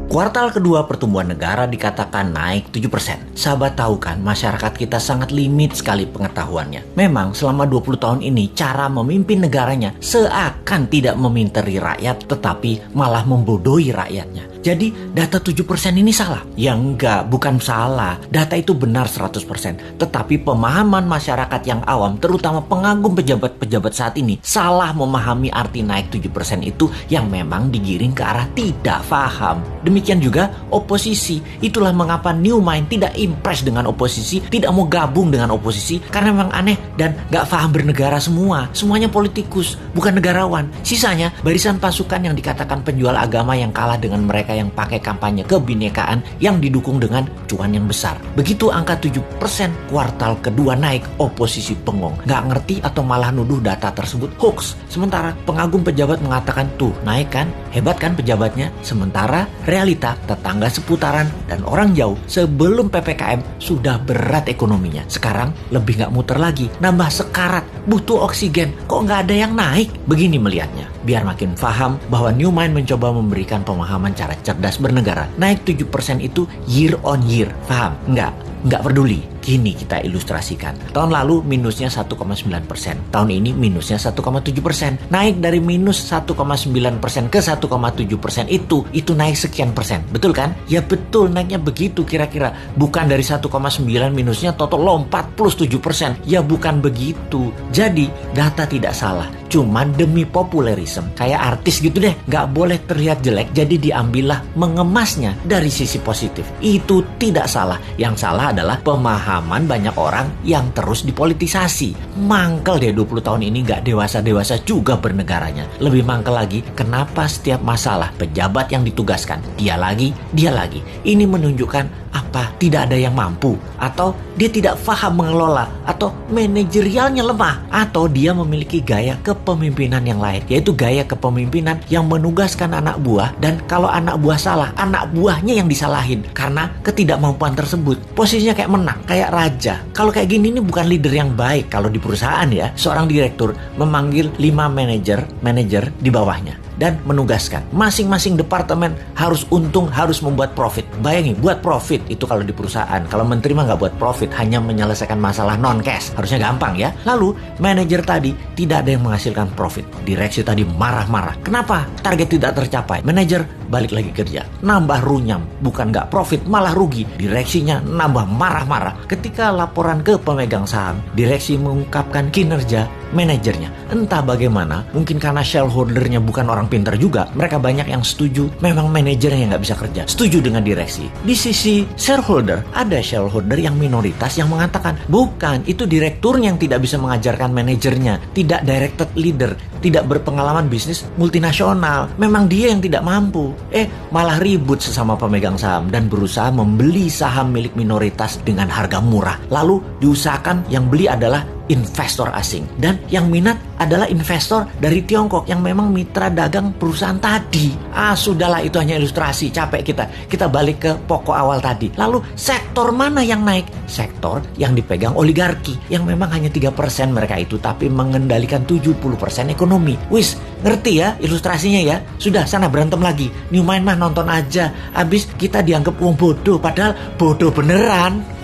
Kuartal kedua pertumbuhan negara dikatakan naik 7%. Sahabat tahu kan, masyarakat kita sangat limit sekali pengetahuannya. Memang selama 20 tahun ini cara memimpin negaranya seakan tidak meminteri rakyat tetapi malah membodohi rakyatnya. Jadi data 7% ini salah? Ya enggak, bukan salah. Data itu benar 100%. Tetapi pemahaman masyarakat yang awam, terutama pengagum pejabat-pejabat saat ini, salah memahami arti naik 7% itu yang memang digiring ke arah tidak paham. Demikian juga oposisi. Itulah mengapa New Mind tidak impress dengan oposisi, tidak mau gabung dengan oposisi, karena memang aneh dan gak paham bernegara semua. Semuanya politikus, bukan negarawan. Sisanya barisan pasukan yang dikatakan penjual agama yang kalah dengan mereka yang pakai kampanye kebinekaan yang didukung dengan cuan yang besar. Begitu angka 7% kuartal kedua naik, oposisi bengong. Gak ngerti atau malah nuduh data tersebut hoax. Sementara pengagum pejabat mengatakan tuh naik kan, hebat kan pejabatnya. Sementara realita tetangga seputaran dan orang jauh sebelum PPKM sudah berat ekonominya. Sekarang lebih gak muter lagi, nambah sekarat, butuh oksigen. Kok gak ada yang naik? Begini melihatnya. Biar makin paham bahwa New Mind mencoba memberikan pemahaman cara cerdas bernegara. Naik 7% itu year on year. Paham? Nggak peduli. Kini kita ilustrasikan. Tahun lalu minusnya 1,9%. Tahun ini minusnya 1,7%. Naik dari minus 1,9% ke 1,7% itu naik sekian persen. Betul kan? Ya betul, naiknya begitu kira-kira. Bukan dari 1,9 minusnya total lompat plus 7%. Ya bukan begitu. Jadi data tidak salah. Cuman demi populerisme, kayak artis gitu deh, nggak boleh terlihat jelek, jadi diambillah mengemasnya dari sisi positif. Itu tidak salah. Yang salah adalah pemahaman banyak orang yang terus dipolitisasi. Mangkel deh 20 tahun ini nggak dewasa-dewasa juga bernegaranya. Lebih mangkel lagi, kenapa setiap masalah pejabat yang ditugaskan, dia lagi. Ini menunjukkan apa? Tidak ada yang mampu, atau dia tidak paham mengelola, atau manajerialnya lemah, atau dia memiliki gaya kepemimpinan yang lain, yaitu gaya kepemimpinan yang menugaskan anak buah, dan kalau anak buah salah, anak buahnya yang disalahin karena ketidakmampuan tersebut. Posisinya kayak menang, kayak raja. Kalau kayak gini ini bukan leader yang baik. Kalau di perusahaan ya, seorang direktur memanggil 5 manajer di bawahnya dan menugaskan masing-masing departemen harus untung, harus membuat profit. Bayangin, buat profit itu kalau di perusahaan. Kalau menteri mah nggak buat profit, hanya menyelesaikan masalah non-cash. Harusnya gampang ya. Lalu manajer tadi tidak ada yang menghasilkan profit. Direksi tadi marah-marah. Kenapa? Target tidak tercapai. Manajer balik lagi kerja, nambah runyam. Bukan nggak profit, malah rugi. Direksinya nambah marah-marah. Ketika laporan ke pemegang saham, direksi mengungkapkan kinerja manajernya. Entah bagaimana, mungkin karena shareholdernya bukan orang pintar juga, mereka banyak yang setuju memang manajernya nggak bisa kerja, setuju dengan direksi. Di sisi shareholder, ada shareholder yang minoritas yang mengatakan bukan, itu direkturnya yang tidak bisa mengajarkan manajernya, tidak directed leader, tidak berpengalaman bisnis multinasional, memang dia yang tidak mampu. Malah ribut sesama pemegang saham dan berusaha membeli saham milik minoritas dengan harga murah. Lalu diusahakan yang beli adalah investor asing, dan yang minat adalah investor dari Tiongkok yang memang mitra dagang perusahaan tadi. Sudahlah, itu hanya ilustrasi, capek kita balik ke pokok awal tadi. Lalu sektor mana yang naik? Sektor yang dipegang oligarki, yang memang hanya 3% mereka itu, tapi mengendalikan 70% ekonomi. Wis, ngerti ya ilustrasinya ya? Sudah, sana berantem lagi. New Mind mah nonton aja, abis kita dianggap wong bodoh, padahal bodoh beneran.